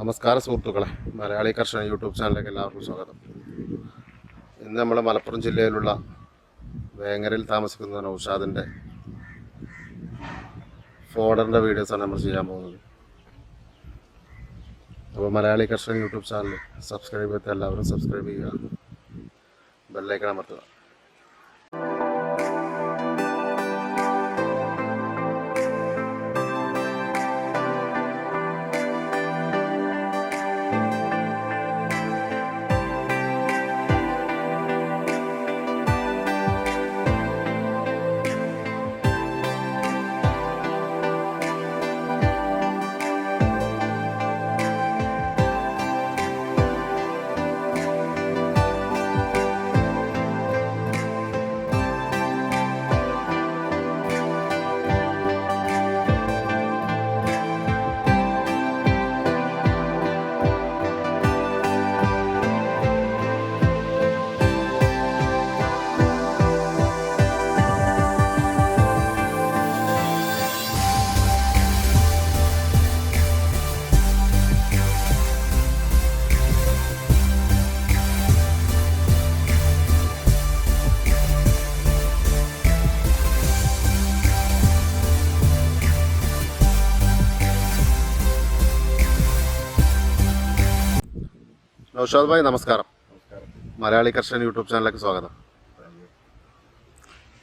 നമസ്കാരം സുഹൃത്തുക്കളെ, മലയാളി കർഷകൻ യൂട്യൂബ് ചാനലിലേക്ക് എല്ലാവർക്കും സ്വാഗതം. ഇന്ന് നമ്മൾ മലപ്പുറം ജില്ലയിലുള്ള വേങ്ങരയിൽ താമസിക്കുന്ന നൗഷാദിൻ്റെ ഫോഡറിൻ്റെ വീഡിയോസാണ് നമ്മൾ ചെയ്യാൻ പോകുന്നത്. അപ്പോൾ മലയാളി കർഷകൻ യൂട്യൂബ് ചാനൽ സബ്സ്ക്രൈബ് ചെയ്ത എല്ലാവരും സബ്സ്ക്രൈബ് ചെയ്യുക, ബെല്ലൈക്കൺ അമർത്തുക. നൗഷാദ് ഭായ് നമസ്കാരം. മലയാളി കർഷകൻ യൂട്യൂബ് ചാനലിലേക്ക് സ്വാഗതം.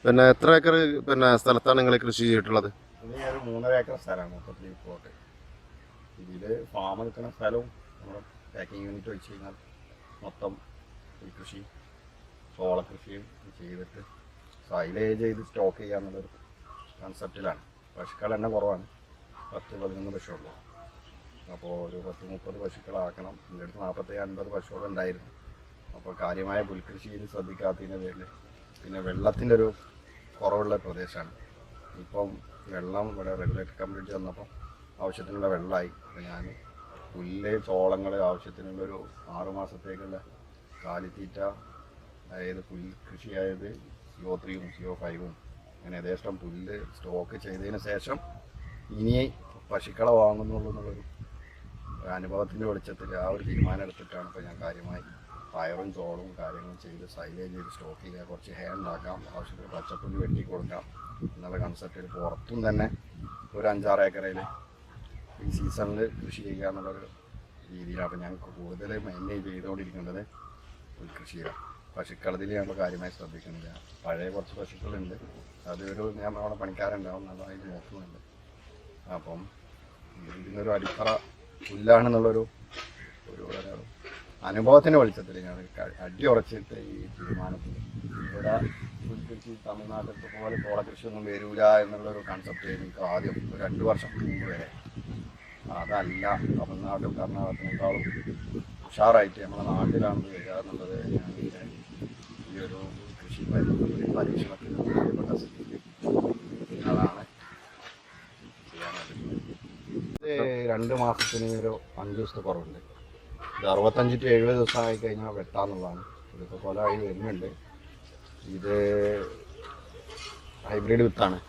പിന്നെ എത്ര ഏക്കർ സ്ഥലത്താണ് നിങ്ങൾ കൃഷി ചെയ്തിട്ടുള്ളത്? ഒരു 3.5 ഏക്കർ സ്ഥലമാണ് മൊത്തത്തിൽ പ്ലോട്ട്. ഇതിൽ ഫാം നിൽക്കുന്ന സ്ഥലവും നമ്മുടെ പാക്കിംഗ് യൂണിറ്റ് വെച്ച് കഴിഞ്ഞാൽ മൊത്തം ഈ കൃഷി ചോളക്കൃഷിയും ചെയ്തിട്ട് സൈലേജ് ചെയ്ത് സ്റ്റോക്ക് ചെയ്യാന്നുള്ളൊരു കൺസെപ്റ്റിലാണ്. പശുക്കൾ എണ്ണ കുറവാണ്, 10-11 പശുള്ളൂ. അപ്പോൾ ഒരു 10-30 പശുക്കളാക്കണം. എൻ്റെ അടുത്ത് 40-50 പശുക്കൾ ഉണ്ടായിരുന്നു. അപ്പോൾ കാര്യമായ പുൽകൃഷിയിൽ ശ്രദ്ധിക്കാത്തതിൻ്റെ പേരിൽ പിന്നെ വെള്ളത്തിൻ്റെ ഒരു കുറവുള്ള പ്രദേശമാണ്. ഇപ്പം വെള്ളം ഇവിടെ റെഗുലേറ്റർ കംപ്ലീറ്റ് വന്നപ്പോൾ ആവശ്യത്തിനുള്ള വെള്ളമായി. അപ്പോൾ ഞാൻ പുല്ല് ചോളങ്ങൾ ആവശ്യത്തിനുള്ളൊരു 6 മാസത്തേക്കുള്ള കാലിത്തീറ്റ, അതായത് പുൽകൃഷി ആയത് CO3-ഉം CO5-ഉം അങ്ങനെ യഥേഷ്ടം പുല്ല് സ്റ്റോക്ക് ചെയ്തതിന് ശേഷം ഇനി പശുക്കളെ വാങ്ങുന്നുള്ളൂ എന്നുള്ളൊരു അനുഭവത്തിൻ്റെ വെളിച്ചത്തിൽ ആ ഒരു തീരുമാനം എടുത്തിട്ടാണ് ഇപ്പോൾ ഞാൻ കാര്യമായി പയറും ചോളവും കാര്യങ്ങളും ചെയ്ത് സൈലേജ് ചെയ്ത് സ്റ്റോക്ക് ചെയ്യുക, കുറച്ച് ഹേ ഉണ്ടാക്കാം, ആവശ്യത്തിന് പച്ചപ്പുല്ല് വെട്ടി കൊടുക്കാം എന്നുള്ള കൺസെപ്റ്റിൽ പുറത്തും തന്നെ ഒരു 5-6 ഏക്കറയിൽ ഈ സീസണിൽ കൃഷി ചെയ്യുക എന്നുള്ളൊരു രീതിയിലാണ്. അപ്പോൾ ഞങ്ങൾക്ക് കൂടുതൽ മെയിൻറ്റെയിൻ ചെയ്തുകൊണ്ടിരിക്കേണ്ടത് കൃഷിയാണ്. പശുക്കളത്തിൽ ഞങ്ങൾ കാര്യമായി ശ്രദ്ധിക്കുന്നില്ല. പഴയ കുറച്ച് പശുക്കളുണ്ട്, അതൊരു ഞാൻ അവിടെ പണിക്കാരുണ്ടാവും, നന്നായിട്ട് നോക്കുന്നുണ്ട്. അപ്പം ഇതിനൊരു അടിത്തറ പുല്ലാണെന്നുള്ളൊരു അനുഭവത്തിൻ്റെ വെളിച്ചത്തിൽ ഞാൻ അടിയുറച്ചിട്ട് ഈ തീരുമാനത്തിൽ ഇവിടെ പുൽകൃഷി തമിഴ്നാട്ടിലത്തെ പോലെ ചോളകൃഷിയൊന്നും വരില്ല എന്നുള്ളൊരു കൺസെപ്റ്റ് എനിക്ക് ആദ്യം ഒരു 2 വർഷം മുമ്പ് വരെ. അതല്ല, തമിഴ്നാടും കർണാടകത്തിനേക്കാളും ഉഷാറായിട്ട് നമ്മുടെ നാട്ടിലാണ് വരിക എന്നുള്ളത് ഞാൻ ഈ ഒരു കൃഷി പരീക്ഷണത്തിൽ ബോധ്യപ്പെട്ട സ്ഥിതിക്ക് അതാണ് ചെയ്യാൻ. 2 മാസത്തിന് ഒരു 5 ദിവസത്തെ കുറവുണ്ട്. ഇത് 65-70 ദിവസം ആയി കഴിഞ്ഞാൽ വെട്ടാന്നുള്ളതാണ്. ഇതിപ്പോൾ കൊലമായി വരുന്നുണ്ട്. ഇത് ഹൈബ്രിഡ് വിത്താണ്.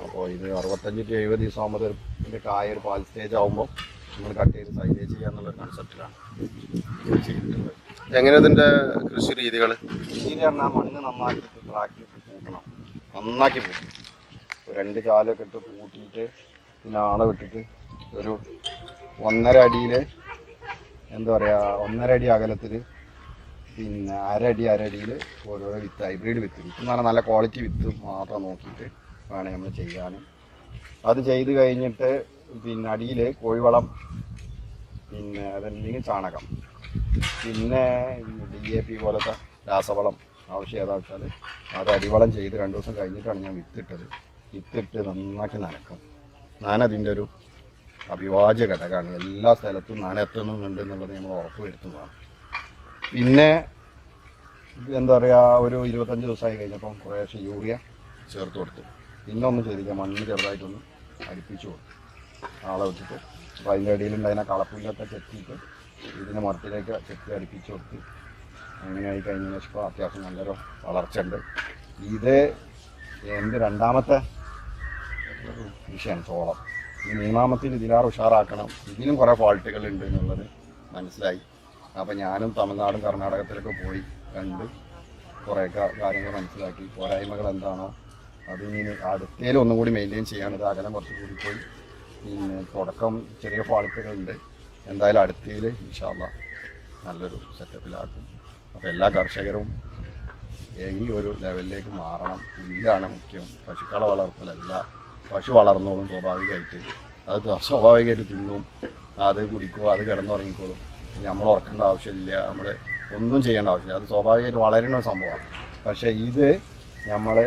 അപ്പോൾ ഇത് 65-70 ദിവസം ആകുമ്പോൾ ഇതിൻ്റെ കായ ഒരു പാൽ സ്റ്റേജ് ആകുമ്പോൾ നമ്മൾ കട്ട് ചെയ്ത് സൈലേജ് ചെയ്യാന്നുള്ളൊരു കൺസെപ്റ്റിലാണ് ഇത് ചെയ്തിട്ടുള്ളത്. എങ്ങനെ ഇതിൻ്റെ കൃഷി രീതികൾ? രീതി പറഞ്ഞാൽ മണ്ണ് നന്നാക്കിയിട്ട് ട്രാക്ടറിട്ട് പൂട്ടണം, നന്നാക്കി പൂട്ടും. 2 ചാലൊക്കെ ഇട്ട് പൂട്ടിയിട്ട് പിന്നെ ആളെ വിട്ടിട്ട് ഒരു 1.5 അടിയിൽ എന്താ പറയുക, 1.5 അടി അകലത്തിൽ പിന്നെ അരടിയിൽ ഓരോരോ വിത്ത്, ഹൈബ്രിഡ് വിത്ത് എന്ന് പറഞ്ഞാൽ നല്ല ക്വാളിറ്റി വിത്ത് മാത്രം നോക്കിയിട്ട് വേണം നമ്മൾ ചെയ്യാൻ. അത് ചെയ്ത് കഴിഞ്ഞിട്ട് പിന്നെ അടിയിൽ കോഴിവളം, പിന്നെ അതല്ലെങ്കിൽ ചാണകം, പിന്നെ DAP പോലത്തെ രാസവളം ആവശ്യം ഏതാ വെച്ചാൽ അത് അടിവളം ചെയ്ത് 2 ദിവസം കഴിഞ്ഞിട്ടാണ് ഞാൻ വിത്തിട്ട് നന്നാക്കി നനക്കും. നനതിൻ്റെ ഒരു അവിഭാജ്യ ഘടകമാണ്. എല്ലാ സ്ഥലത്തും നനയെത്തുന്നുണ്ട് എന്നുള്ളത് നമ്മൾ ഉറപ്പ് വരുത്തുന്നതാണ്. പിന്നെ എന്താ പറയുക, ഒരു 25 ദിവസമായി കഴിഞ്ഞപ്പം കുറേശ്ശെ യൂറിയ ചേർത്ത് കൊടുത്തു. പിന്നെ ഒന്നും ചെയ്തില്ല, മണ്ണ് ചെറുതായിട്ടൊന്ന് അരിപ്പിച്ചു കൊടുത്തു ആളെ വെച്ചിട്ട്. അപ്പോൾ അതിൻ്റെ ഇടയിലുണ്ടായിരുന്ന കളപ്പുല്ലൊക്കെ ചെത്തിയിട്ട് ഇതിന് മരത്തിലേക്ക് ചെത്തി അരിപ്പിച്ചു കൊടുത്ത് അങ്ങനെ ആയി കഴിഞ്ഞതിന് ശേഷം അത്യാവശ്യം നല്ലൊരു വളർച്ച ഉണ്ട്. ഇത് എൻ്റെ 2ാമത്തെ കൃഷിയാണ് ചോളം. ഈ മൂന്നാമത്തിൽ ഇതിലാറ് ഉഷാറാക്കണം, ഇതിനും കുറേ ഫാൾട്ടുകൾ ഉണ്ട് എന്നുള്ളത് മനസ്സിലായി. അപ്പോൾ ഞാനും തമിഴ്നാടും കർണാടകത്തിലൊക്കെ പോയി കണ്ട് കുറേ കാര്യങ്ങൾ മനസ്സിലാക്കി. പോരായ്മകൾ എന്താണോ അതിന് അടുത്തേലും ഒന്നും കൂടി മെയിൻറ്റെയിൻ ചെയ്യാണ്. ഇത് അകലം കുറച്ച് കൂടി പോയി. പിന്നെ തുടക്കം ചെറിയ ഫാൾട്ടുകളുണ്ട്. എന്തായാലും അടുത്തേൽ ഇൻഷാ അല്ലാഹ് നല്ലൊരു സെറ്റപ്പിലാക്കും. അപ്പോൾ എല്ലാ കർഷകരും ഈ ഒരു ലെവലിലേക്ക് മാറണം. പുല്ലാണ് മുഖ്യം, പശുക്കളെ വളർത്തലല്ല. പശു വളർന്നോളും സ്വാഭാവികമായിട്ട്, അത് സ്വാഭാവികമായിട്ട് തിന്നും, അത് കുടിക്കും, അത് കിടന്നുറങ്ങിക്കോളും. നമ്മൾ ഉറക്കേണ്ട ആവശ്യമില്ല, നമ്മൾ ഒന്നും ചെയ്യേണ്ട ആവശ്യമില്ല. അത് സ്വാഭാവികമായിട്ട് വളരുന്ന ഒരു സംഭവമാണ്. പക്ഷേ ഇത് നമ്മൾ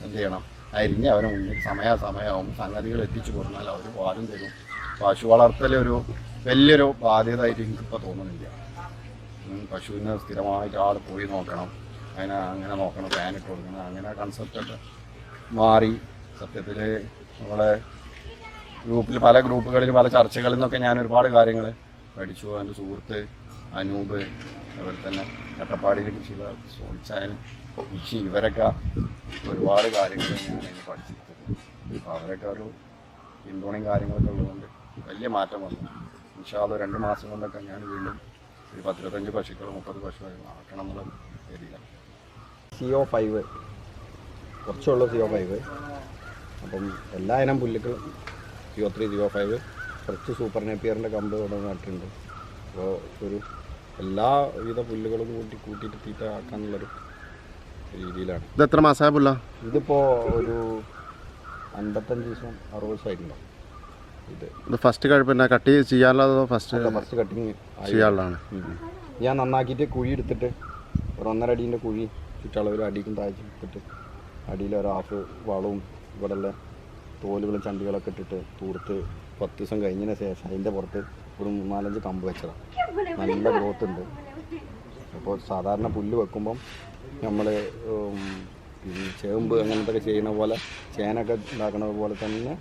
എന്ത് ചെയ്യണം, അരിഞ്ഞ് അവരെ മുന്നിൽ സമയമാവും സംഗതികൾ എത്തിച്ചു കൊടുത്താൽ അവർ പാലും തരും. പശു വളർത്തലൊരു വലിയൊരു ബാധ്യതയായിട്ട് എനിക്കിപ്പോൾ തോന്നുന്നില്ല. പശുവിനെ സ്ഥിരമായിട്ട് ആൾ പോയി നോക്കണം, അങ്ങനെ നോക്കണം, ഫാനിട്ട് കൊടുക്കണം, അങ്ങനെ കൺസെപ്റ്റൊക്കെ മാറി. സത്യത്തിൽ നമ്മളെ പല ഗ്രൂപ്പുകളിൽ പല ചർച്ചകളിൽ നിന്നൊക്കെ ഞാൻ ഒരുപാട് കാര്യങ്ങൾ പഠിച്ചു. എൻ്റെ സുഹൃത്ത് അനൂപ്, അതുപോലെ തന്നെ കട്ടപ്പാടിയിൽ കൃഷി ചോദിച്ചാലും ഇവരൊക്കെ ഒരുപാട് കാര്യങ്ങൾ ഞാൻ പഠിച്ചിട്ടുണ്ട്. അപ്പോൾ അവരൊക്കെ ഒരു പിന്തുണയും കാര്യങ്ങളൊക്കെ ഉള്ളതുകൊണ്ട് വലിയ മാറ്റം വന്നു. ഇൻഷാ അല്ലാഹ് 2 മാസം കൊണ്ടൊക്കെ ഞാൻ വീണ്ടും ഒരു 10-25 പശുക്കൾ 30 പശുക്കൾ ആക്കണം എന്നുള്ള രീതിയിലാണ്. CO5 കുറച്ചുള്ള CO5, അപ്പം എല്ലാ ഇനം പുല്ലുകൾ CO3 CO5 കുറച്ച് സൂപ്പർ നേപ്പിയറിൻ്റെ കമ്പ് ഇവിടെ നട്ടിട്ടുണ്ട്. അപ്പോൾ ഒരു എല്ലാവിധ പുല്ലുകളും കൂട്ടിയിട്ട് തീറ്റ ആക്കാന്നുള്ളൊരു രീതിയിലാണ്. ഇത് എത്ര മാസമായ പുല്ല? ഇതിപ്പോൾ ഒരു 55 ദിവസം 60 ദിവസമായിട്ടുണ്ടാവും. ഇത് ഫസ്റ്റ് പിന്നെ കട്ട് ചെയ്യാനുള്ളതോ ഫസ്റ്റ് കട്ടിങ് ചെയ്യാനുള്ളതാണ്? ഞാൻ നന്നാക്കിയിട്ട് കുഴി എടുത്തിട്ട് ഒരു 1.5 അടീൻ്റെ കുഴി ചുറ്റളവിൽ അടിക്കും താഴ്ച എടുത്തിട്ട് അടിയിൽ ഒരു ഹാഫ് വളവും ഇവിടെയുള്ള തോലുകളും ചണ്ടികളൊക്കെ ഇട്ടിട്ട് തൂർത്ത് 10 ദിവസം കഴിഞ്ഞതിന് ശേഷം അതിൻ്റെ പുറത്ത് ഒരു 3-4 കമ്പ് വെച്ചതാണ്. നല്ല ഗ്രോത്ത് ഉണ്ട്. അപ്പോൾ സാധാരണ പുല്ല് വെക്കുമ്പം നമ്മൾ ചേമ്പ് അങ്ങനത്തെ ചെയ്യുന്ന പോലെ ചേനൊക്കെ ഉണ്ടാക്കുന്നത് പോലെ തന്നെ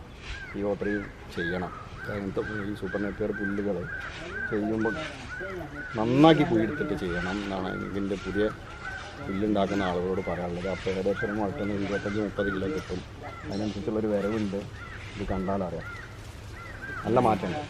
CO3 ചെയ്യണം. അങ്ങനത്തെ ഈ സൂപ്പർ നേപ്പിയർ പുല്ലുകൾ ചെയ്യുമ്പോൾ നന്നാക്കി കുഴിയെടുത്തിട്ട് ചെയ്യണം എന്നാണ് ഇതിൻ്റെ പുതിയ പുല്ലുണ്ടാക്കുന്ന ആളുകളോട് പറയാനുള്ളത്. അപ്പോൾ ഏകദേശം വളർത്തുന്ന 25-30 കിലോ കിട്ടും. അതിനനുസരിച്ചുള്ളൊരു വരവുണ്ട്. ഇത് കണ്ടാലറിയാം, നല്ല മാറ്റമുണ്ട്.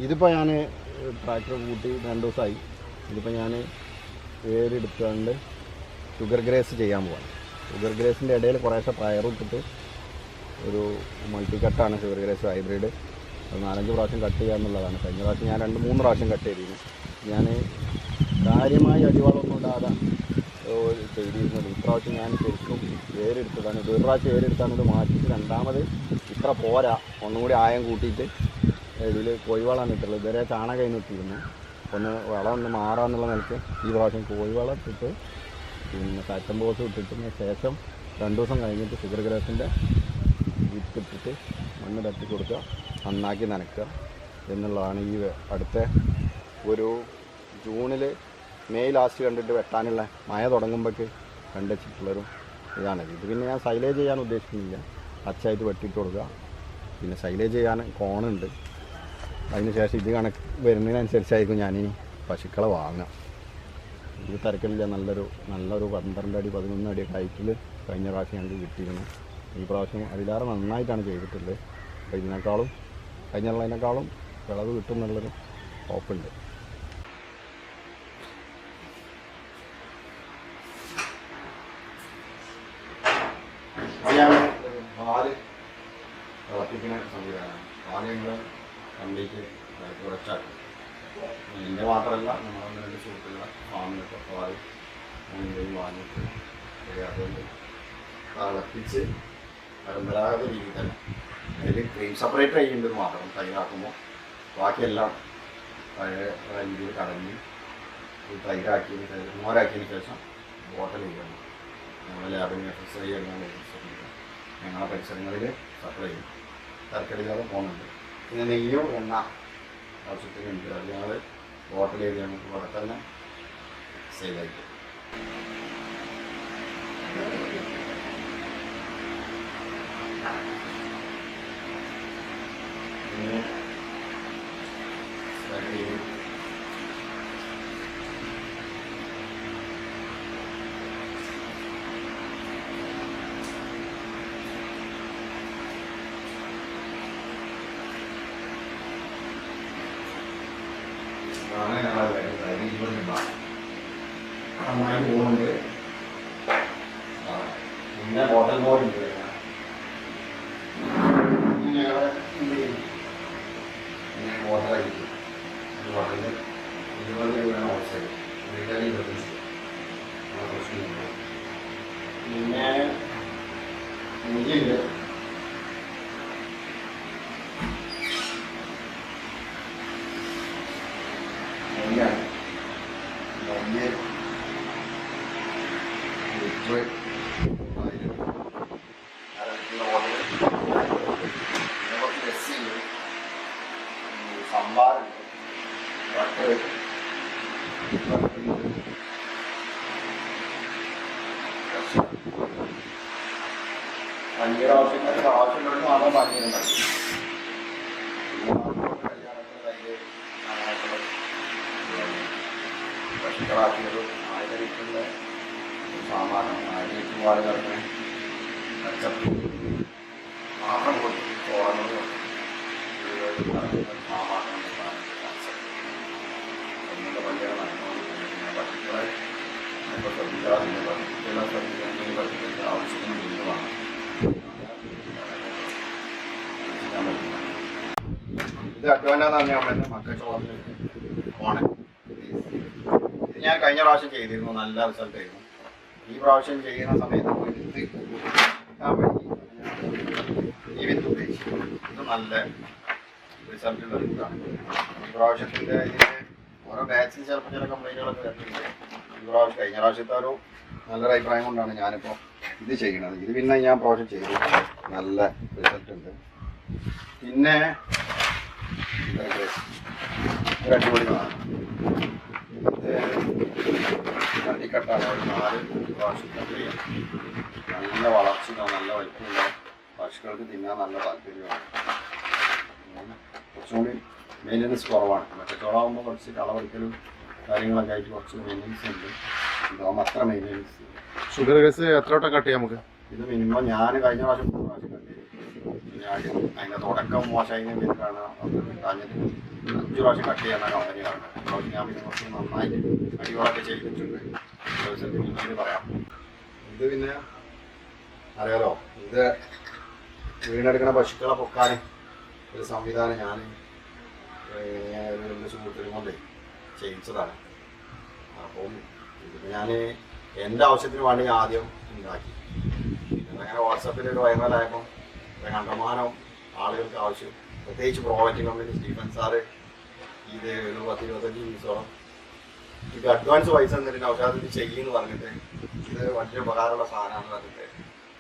ഇതിപ്പോൾ ഞാൻ ട്രാക്ടർ കൂട്ടി 2 ദിവസമായി. ഇതിപ്പോൾ ഞാൻ വേരെടുത്തുകൊണ്ട് ഷുഗർ ഗ്രേസ് ചെയ്യാൻ പോവാണ്. ഷുഗർ ഗ്രേസിൻ്റെ ഇടയിൽ കുറേശ്ശെ പയറും ഇട്ടിട്ട് ഒരു മൾട്ടി കട്ടാണ് ഷുഗർ ഗ്രേസ് ഹൈബ്രിഡ്. അത് 4-5 പ്രാവശ്യം കട്ട് ചെയ്യുക എന്നുള്ളതാണ്. കഴിഞ്ഞ പ്രാവശ്യം ഞാൻ 2-3 പ്രാവശ്യം കട്ട് ചെയ്തിരുന്നു. ഞാൻ കാര്യമായി അടിവാളമൊന്നും ഇടാതെ ചെയ്തിരുന്നത്. ഇപ്രാവശ്യം ഞാൻ ശരിക്കും വേരെടുത്തതാണ്. ഒരു പ്രാവശ്യം വേരെടുത്താണ് ഇത് മാറ്റിയിട്ട് രണ്ടാമത് ഇത്ര പോരാ, ഒന്നും കൂടി ആയം കൂട്ടിയിട്ട് ഇതിൽ കോഴിവളമാണ് ഇട്ടുള്ളത്. ഇതുവരെ ചാണകം ഇട്ടിരുന്നു. വളം ഒന്ന് മാറാന്നുള്ള നിലയ്ക്ക് ഈ പ്രാവശ്യം കോഴിവളം ഇട്ടിട്ട് പിന്നെ കാറ്റം ബോസ് ഇട്ടിട്ടതിന് ശേഷം 2 ദിവസം കഴിഞ്ഞിട്ട് ഷുഗർ ഗ്രേസിൻ്റെ വിത്തിട്ടിട്ട് മണ്ണ് തട്ടി കൊടുക്കുക, നന്നാക്കി നനയ്ക്കുക എന്നുള്ളതാണ്. ഈ അടുത്ത ഒരു ജൂണിൽ മെയ് ലാസ്റ്റ് കണ്ടിട്ട് വെട്ടാനുള്ള മഴ തുടങ്ങുമ്പോഴേക്ക് കണ്ടുവച്ചിട്ടുള്ളൊരു ഇതാണിത്. ഇത് പിന്നെ ഞാൻ സൈലേജ് ചെയ്യാൻ ഉദ്ദേശിക്കുന്നില്ല, പച്ചയായിട്ട് വെട്ടിയിട്ട് കൊടുക്കുക. പിന്നെ സൈലേജ് ചെയ്യാൻ കോണുണ്ട്. അതിന് ശേഷം ഇത് കണക്ക് വരുന്നതിനനുസരിച്ചായിരിക്കും ഞാനിനി പശുക്കളെ വാങ്ങാം. ഇത് തിരക്കില്ല. നല്ലൊരു 12 അടി 11 അടി ഹൈറ്റിൽ കഴിഞ്ഞ പ്രാവശ്യം ഞങ്ങൾക്ക് കിട്ടിയിരുന്നു. ഈ പ്രാവശ്യം അതിലേറെ നന്നായിട്ടാണ് ചെയ്തിട്ടുള്ളത്. അപ്പോൾ ഇതിനേക്കാളും കഴിഞ്ഞുള്ളതിനേക്കാളും വിളവ് കിട്ടും എന്നുള്ളൊരു ഹോപ്പുണ്ട്. പാല് തിളപ്പിക്കുന്ന സംവിധാനമാണ്. പാല് ഞങ്ങൾ കംപ്ലീറ്റ് കുറച്ചാക്കും. ഇതിൻ്റെ മാത്രമല്ല, നമ്മളൊന്ന് 2 സുഹൃത്തുക്കളെ ഫാമിലൊക്കെ പാല് മുൻപേയും വാങ്ങിയിട്ട് അതുകൊണ്ട് തിളപ്പിച്ച് പരമ്പരാഗത രീതിയിൽ തന്നെ അതിൽ ക്രീം സെപ്പറേറ്റ് ചെയ്യുന്നത് മാത്രം തൈരാക്കുമ്പോൾ ബാക്കിയെല്ലാം പഴയ രീതിയിൽ കടഞ്ഞ് തൈരാക്കിയതിന് ശേഷം മോരാക്കിയതിന് ശേഷം ബോട്ടൽ ചെയ്യണം. ഞങ്ങൾ ലാബിന് FSI ഞങ്ങളുടെ പരിസരങ്ങളിൽ സപ്ലൈ ചെയ്യും. തരക്കടില്ലാതെ പോകുന്നുണ്ട്. പിന്നെ നെയ്യോ എണ്ണ ആവശ്യത്തിനുണ്ട്. അത് ഞങ്ങൾ ബോട്ടൽ ചെയ്ത് ഞങ്ങൾക്ക് ഇവിടെ തന്നെ സെയിലായിട്ട്. നന്നായി പോകുന്നുണ്ട്. പിന്നെ ബോട്ടൽ ബോർഡ് ബോട്ടലായിരിക്കും ബോട്ടലിൽ 20 രൂപയാണ് ഹോൾസെയിൽ, റീറ്റെയിൽ 25. പിന്നെ ഇഞ്ചിയുണ്ട്. നെയ്യാണ്. നെയ്യ് ലിറ്റർ 1000. കുറച്ച് ലസ്സിയുണ്ട്, സംഭാറുണ്ട്, ബട്ടർ, പനീർ ആവശ്യക്കാർക്ക് ആവശ്യമുള്ളത് മാത്രം പനീരുണ്ടാക്കി. പശുക്കളാക്കിയത് 1000 ലിറ്ററിൻ്റെ സാമാനം, 1000 ലിറ്റർ പാല് കിടക്കണേ പച്ചപ്പ് മാത്രം കൊടുത്തു ചോറങ്ങൾ ഒന്നിൻ്റെ പള്ളിയാണ് നടന്നുകൊണ്ടിരിക്കുന്നത്. പശുക്കളെ ഇപ്പോൾ ശ്രദ്ധിക്കാറില്ല. പശുക്കളെ ശ്രദ്ധിക്കണമെങ്കിൽ പശുക്കൾക്ക് ആവശ്യത്തിന് വീണ്ടുമാണ് ഇത് അഡ്വാൻറ്റാന്ന് പറഞ്ഞാൽ നമ്മളെ മക്കച്ചോളത്തിന് ഓണം. ഇത് ഞാൻ കഴിഞ്ഞ പ്രാവശ്യം ചെയ്തിരുന്നു, നല്ല റിസൾട്ട് ആയിരുന്നു. ഈ പ്രാവശ്യം ചെയ്യുന്ന സമയത്ത് ഈ വിത്ത് ഉപയോഗിച്ചു. ഇത് നല്ല റിസൾട്ടുള്ള വിത്താണ്. ഈ പ്രാവശ്യത്തിൻ്റെ ഇതിൻ്റെ ഓരോ ബാച്ചിന് ചിലപ്പോൾ ചില കംപ്ലൈൻറ്റുകളൊക്കെ വരുന്നുണ്ട്. ഈ പ്രാവശ്യം കഴിഞ്ഞ പ്രാവശ്യത്തെ ഒരു നല്ലൊരു അഭിപ്രായം കൊണ്ടാണ് ഞാനിപ്പോൾ ഇത് ചെയ്യണത്. ഇത് പിന്നെ ഞാൻ പ്രാവശ്യം ചെയ്തു, നല്ല റിസൾട്ട് ഉണ്ട്. പിന്നെ ഒരു അടിപൊളി കട്ടിക്കട്ടാണ്, ഒരു 4 പ്രാവശ്യം കട്ട് ചെയ്യാം. നല്ല വളർച്ചയോ നല്ല വലിപ്പമുള്ള പശുക്കൾക്ക് തിന്നാൻ നല്ല താല്പര്യമാണ്. കുറച്ചും കൂടി മെയിൻ്റനൻസ് കുറവാണ്. മറ്റേച്ചോളാകുമ്പോൾ കുറച്ച് കളവെടുക്കലും കാര്യങ്ങളൊക്കെ ആയിട്ട് കുറച്ച് മെയിൻ്റനൻസ് ഉണ്ട്. ഇതാകുമ്പോൾ അത്ര മെയിൻ്റനൻസ്. ഷുഗർ കേസ് എത്ര വട്ടം കട്ട് ചെയ്യാം നമുക്ക്? ഇത് മിനിമം ഞാൻ കഴിഞ്ഞ പ്രാവശ്യം 3 പ്രാവശ്യം കട്ട് ചെയ്തു. ഞാൻ അതിൻ്റെ തുടക്കം മോശമായതിന് വേണ്ടിയിട്ടാണ് കിട്ടാഞ്ഞത്. 5 പ്രാവശ്യം കട്ട് ചെയ്യുന്ന കമ്പനിയാണ്. പ്രാവശ്യം ഞാൻ പിന്നെ കുറച്ച് നന്നായിട്ട് അടികളൊക്കെ ചെയ്തിട്ടുണ്ട്. റിസൾട്ട് പിന്നീട് പറയാം. ഇത് പിന്നെ അറിയാലോ, ഇത് വീണെടുക്കുന്ന പശുക്കളെ പൊക്കാൻ ഒരു സംവിധാനം ഞാൻ എൻ്റെ സുഹൃത്തിനും കൊണ്ട് ചെയ്യിച്ചതാണ്. അപ്പം ഇതിപ്പോൾ ഞാൻ എൻ്റെ ആവശ്യത്തിന് വേണ്ടി ആദ്യം ഉണ്ടാക്കി. പിന്നെ അങ്ങനെ വാട്സപ്പിൽ ഒരു വൈറലായപ്പം കണ്ടമാനം ആളുകൾക്ക് ആവശ്യം, പ്രത്യേകിച്ച് പ്രോവൈറ്റ് കമ്പനി സ്റ്റീഫൻ സാറ് ഇത് ഒരു 10-25 ദിവസത്തോളം ഇത് അഡ്വാൻസ് പൈസ തന്നിട്ട് പക്ഷേ ഇത് ചെയ്യുമെന്ന് പറഞ്ഞിട്ട് ഇത് വലിയ ഉപകാരമുള്ള സാധനമാണെന്ന് പറഞ്ഞിട്ട്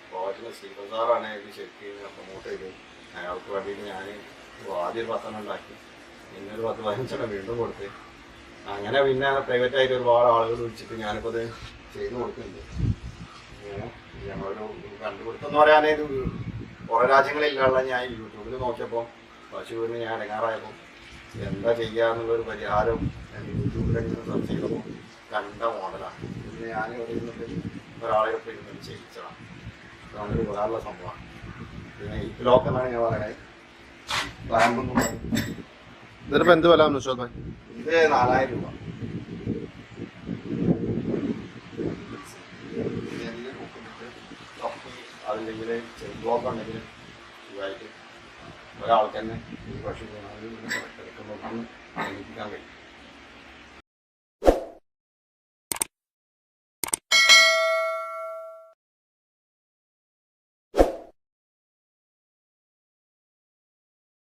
പ്രോവൈറ്റിന് സ്റ്റീഫൻ സാറാണ് ഇത് ശരിക്കും പ്രൊമോട്ട് ചെയ്ത് അയാൾക്ക് വേണ്ടിയിട്ട് ഞാൻ ആദ്യം ഒരു 10 ഉണ്ടാക്കി, പിന്നെ ഒരു 10-15 വീണ്ടും കൊടുത്ത് അങ്ങനെ പിന്നെ പ്രൈവറ്റായിട്ട് ഒരുപാട് ആളുകൾ വിളിച്ചിട്ട് ഞാനിപ്പോൾ ഇത് ചെയ്ത് കൊടുക്കുന്നുണ്ട്. ഞങ്ങളൊരു കണ്ടുപിടുത്തമെന്ന് പറയാനത് കുറേ രാജ്യങ്ങളിലുള്ള ഞാൻ യൂട്യൂബിൽ നോക്കിയപ്പോൾ പശുവിന് ഞാൻ ഇടങ്ങാറായപ്പോൾ എന്താ ചെയ്യാന്നുള്ളൊരു പരിഹാരം ഞാൻ യൂട്യൂബിലടിച്ച് സെർച്ച് ചെയ്തപ്പോൾ കണ്ട മോഡലാണ്. പിന്നെ ഞാൻ ഇവിടെ ഇരുന്നിട്ട് ഒരാളെ ഒപ്പം ഇരുന്നിട്ട് ചെയ്യിച്ചതാണ്. അതൊരു ഉപകാരമുള്ള സംഭവമാണ്. പിന്നെ ഇപ്പിലോക്ക് എന്നാണ് ഞാൻ പറയണത്. റാമ്പെന്ന് പറയുന്നത് ഇതിനിപ്പോൾ എന്ത് വില വിശ്വാസ് ഭായി? ഇത് 4000 രൂപ. അതില്ലെങ്കിൽ ചെറുബ്ലോക്ക് ഉണ്ടെങ്കിൽ സുഖമായിട്ട് ഒരാൾക്ക് തന്നെ ഈ പശു എടുക്കുമ്പോൾ എണീപ്പിക്കാൻ കഴിയും.